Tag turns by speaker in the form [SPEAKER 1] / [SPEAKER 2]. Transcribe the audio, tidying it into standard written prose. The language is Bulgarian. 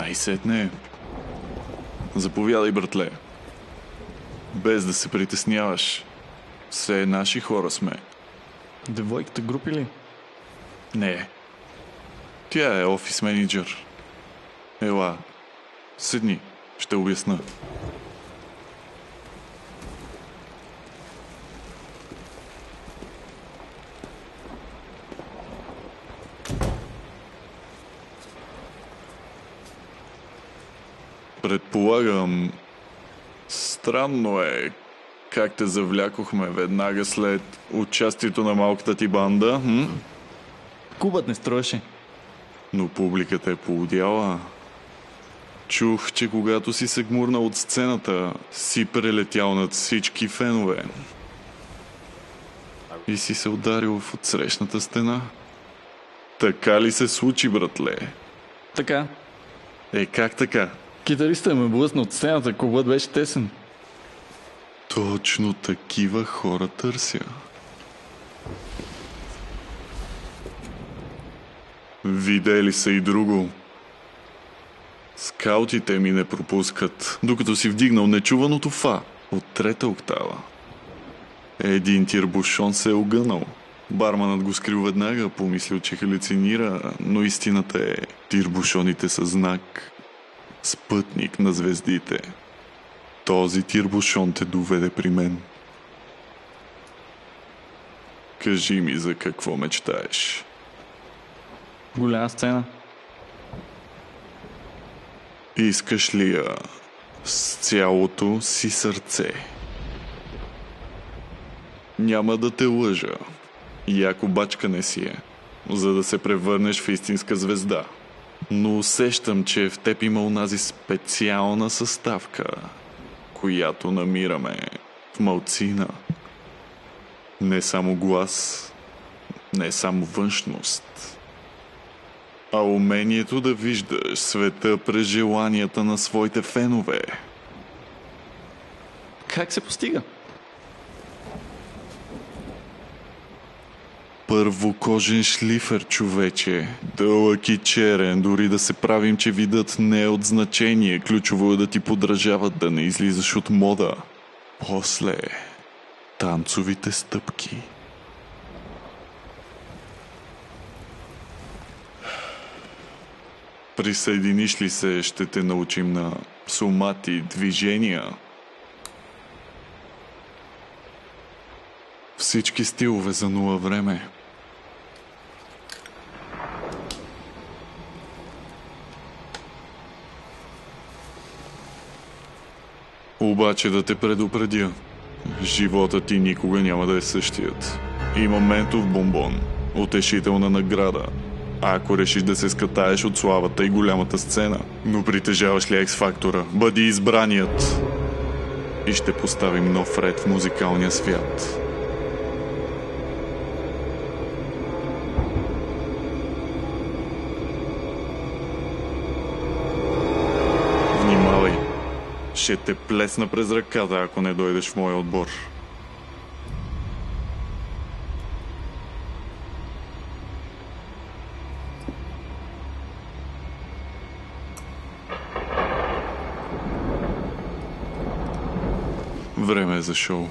[SPEAKER 1] Най-сетне. Заповядай, братле. Без да се притесняваш. Все наши хора сме.
[SPEAKER 2] Девойката групи ли?
[SPEAKER 1] Не. Тя е офис менеджер. Ела, седни, ще обясна. Предполагам, странно е как те завлякохме веднага след участието на малката ти банда,
[SPEAKER 2] Кубът не строеше.
[SPEAKER 1] но публиката е поудяла. Чух, че когато си се гмурнал от сцената, си прелетял над всички фенове. И си се ударил в отсрещната стена. Така ли се случи, братле?
[SPEAKER 2] Така.
[SPEAKER 1] Как така?
[SPEAKER 2] Китаристът ме блъсна от сцената, кубът беше тесен.
[SPEAKER 1] Точно такива хора търся. Видели са и друго. Скаутите ми не пропускат, докато си вдигнал нечуваното фа от трета октава. Един тирбушон се е огънал. Барманът го скрил веднага, помислил, че халюцинира, но истината е, тирбушоните са знак. Спътник на звездите. Този тирбушон те доведе при мен. Кажи ми за какво мечтаеш.
[SPEAKER 2] Голяма сцена.
[SPEAKER 1] Искаш ли я с цялото си сърце? Няма да те лъжа. Яко бачкане си е, за да се превърнеш в истинска звезда. Но усещам, че в теб има онази специална съставка, която намираме в малцина. Не само глас, не само външност, а умението да виждаш света през желанията на своите фенове.
[SPEAKER 2] Как се постига?
[SPEAKER 1] Първокожен шлифер, човече. Дълъг и черен, дори да се правим, че видът не е от значение. Ключово е да ти подражават, да не излизаш от мода. После танцовите стъпки. Присъединиш ли се, ще те научим на сумати движения. Всички стилове за нула време. Обаче да те предупредя, животът ти никога няма да е същият. Има ментов бомбон, утешителна награда, ако решиш да се скатаеш от славата и голямата сцена. Но притежаваш ли X-фактора? Бъди избраният! И ще поставим нов ред в музикалния свят. Внимавай! Ще те плесна през ръката, ако не дойдеш в моя отбор. Време е за шоу.